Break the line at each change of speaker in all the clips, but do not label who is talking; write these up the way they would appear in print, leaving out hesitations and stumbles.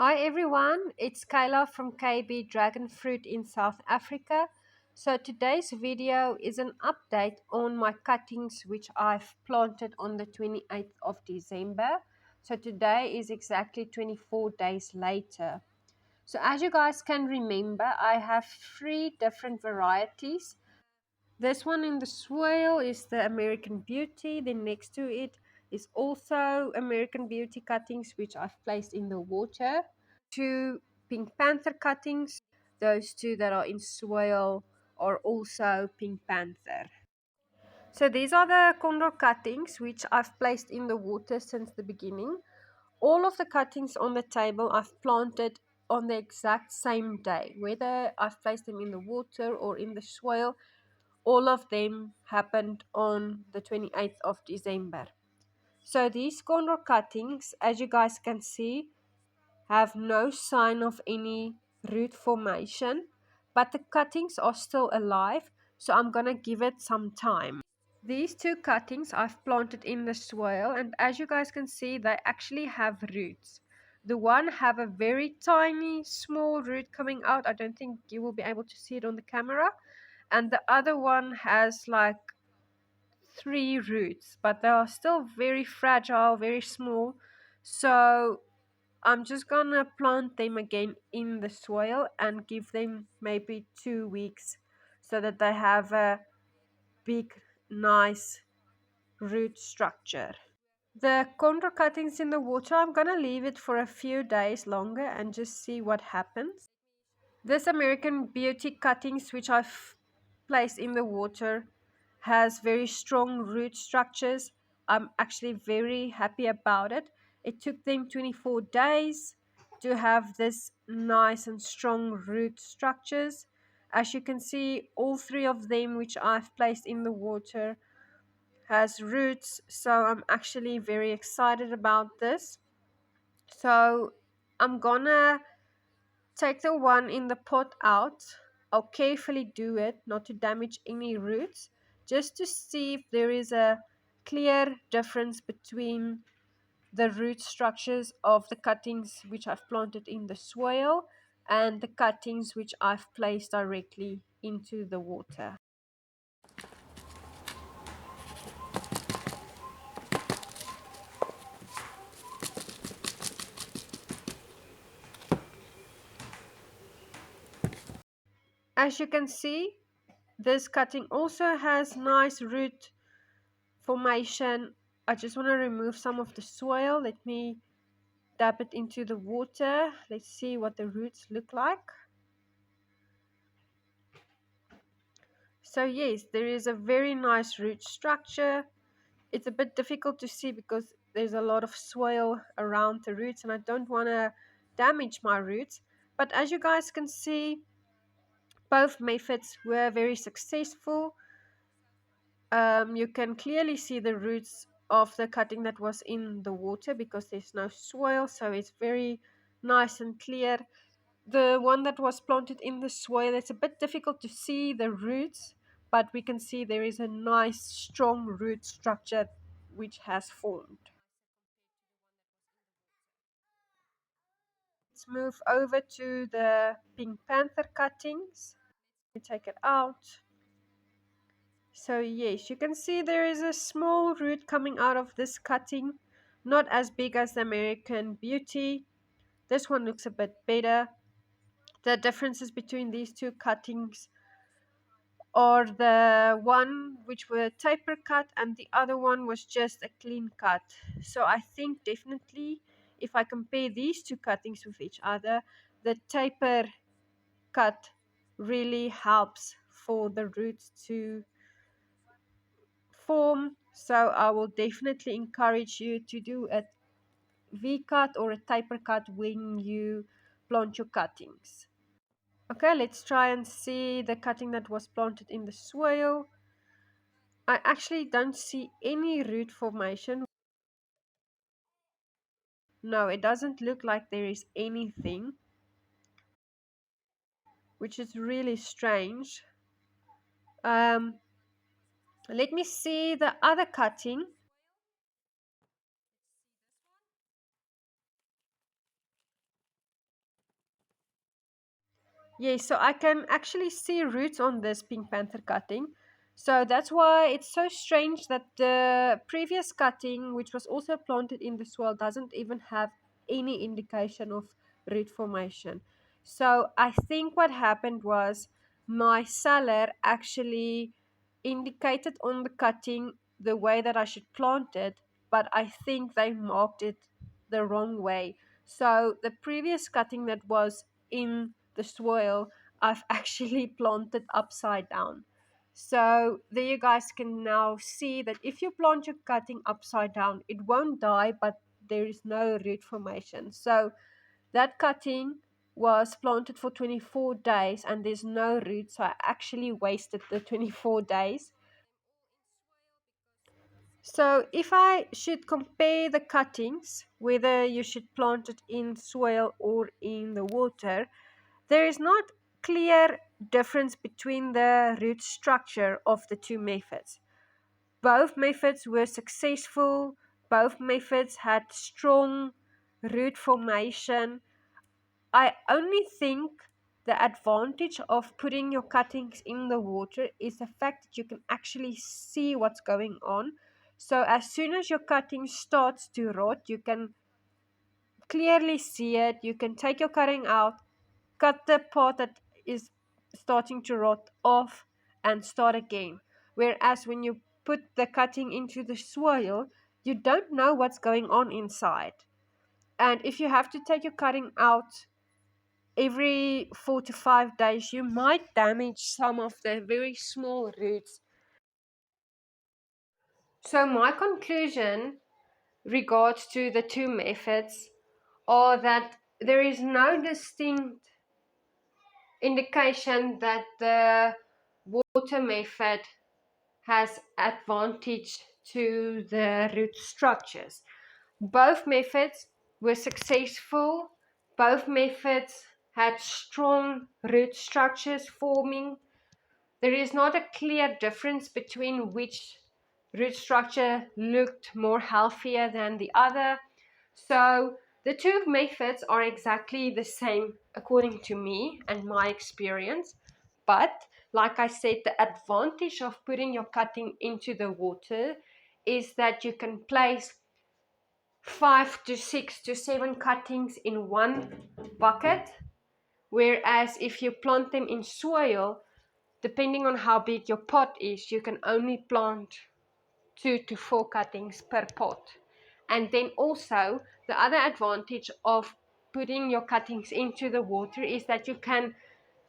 Hi everyone, it's Kayla from KB Dragon Fruit in South Africa. So today's video is an update on my cuttings which I've planted on the 28th of December. So today is exactly 24 days later. So as you guys can remember, I have three different varieties. This one in the soil is the American Beauty. Then next to it is also American Beauty cuttings which I've placed in the water. Two Pink Panther cuttings. Those two that are in soil are also Pink Panther. So these are the condor cuttings which I've placed in the water since the beginning. All of the cuttings on the table I've planted on the exact same day. Whether I've placed them in the water or in the soil, all of them happened on the 28th of December. So these condor cuttings, as you guys can see, have no sign of any root formation, but the cuttings are still alive, so I'm gonna give it some time. These two cuttings I've planted in the soil, and as you guys can see, they actually have roots. The one have a very tiny small root coming out. I don't think you will be able to see it on the camera. And the other one has like three roots, but they are still very fragile, very small. So I'm just gonna plant them again in the soil and give them maybe 2 weeks so that they have a big, nice root structure. The condor cuttings in the water, I'm gonna leave it for a few days longer and just see what happens. This American Beauty cuttings, which I've placed in the water, has very strong root structures. I'm actually very happy about it. It took them 24 days to have this nice and strong root structures. As you can see, all three of them which I've placed in the water has roots, so I'm actually very excited about this. So I'm gonna take the one in the pot out. I'll carefully do it not to damage any roots, just to see if there is a clear difference between the root structures of the cuttings which I've planted in the soil and the cuttings which I've placed directly into the water. As you can see, this cutting also has nice root formation. I just want to remove some of the soil. Let me dab it into the water. Let's see what the roots look like. So yes, there is a very nice root structure. It's a bit difficult to see because there's a lot of soil around the roots and I don't want to damage my roots. But as you guys can see, both methods were very successful. You can clearly see the roots of the cutting that was in the water because there's no soil, so it's very nice and clear. The one that was planted in the soil, it's a bit difficult to see the roots, but we can see there is a nice strong root structure which has formed. Let's move over to the Pink Panther cuttings. Let me take it out. So yes, you can see there is a small root coming out of this cutting, not as big as the American Beauty. This one looks a bit better. The differences between these two cuttings are the one which were taper cut and the other one was just a clean cut. So I think definitely if I compare these two cuttings with each other, the taper cut really helps for the roots to form. So I will definitely encourage you to do a V cut or a taper cut when you plant your cuttings. Okay, let's try and see the cutting that was planted in the soil. I actually don't see any root formation. No, it doesn't look like there is anything, which is really strange. Um, Let me see the other cutting. Yes, so I can actually see roots on this pink panther cutting. So that's why it's so strange that the previous cutting, which was also planted in the soil, doesn't even have any indication of root formation. So I think what happened was my seller actually indicated on the cutting the way that I should plant it, but I think they marked it the wrong way. So the previous cutting that was in the soil, I've actually planted upside down. So there you guys can now see that if you plant your cutting upside down, it won't die, but there is no root formation. So that cutting was planted for 24 days and there's no root, so I actually wasted the 24 days. So if I should compare the cuttings, whether you should plant it in soil or in the water, there is not clear difference between the root structure of the two methods. Both methods were successful. Both methods had strong root formation. I only think the advantage of putting your cuttings in the water is the fact that you can actually see what's going on. So as soon as your cutting starts to rot, you can clearly see it. You can take your cutting out, cut the part that is starting to rot off, and start again. Whereas when you put the cutting into the soil, you don't know what's going on inside. And if you have to take your cutting out every 4 to 5 days, you might damage some of the very small roots. So my conclusion regards to the two methods are that there is no distinct indication that the water method has advantage to the root structures. Both methods were successful. Both methods had strong root structures forming. There is not a clear difference between which root structure looked more healthier than the other. So the two methods are exactly the same according to me and my experience. But like I said, the advantage of putting your cutting into the water is that you can place 5 to 6 to 7 cuttings in one bucket. Whereas if you plant them in soil, depending on how big your pot is, you can only plant 2 to 4 cuttings per pot. And then also, the other advantage of putting your cuttings into the water is that you can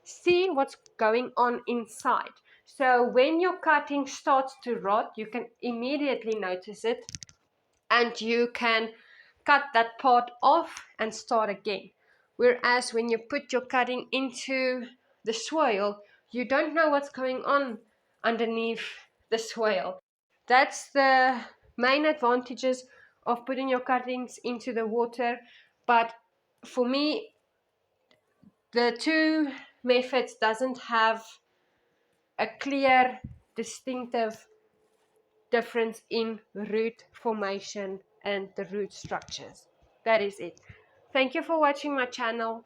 see what's going on inside. So when your cutting starts to rot, you can immediately notice it and you can cut that part off and start again. Whereas when you put your cutting into the soil, you don't know what's going on underneath the soil. That's the main advantages of putting your cuttings into the water. But for me, the two methods doesn't have a clear, distinctive difference in root formation and the root structures. That is it. Thank you for watching my channel.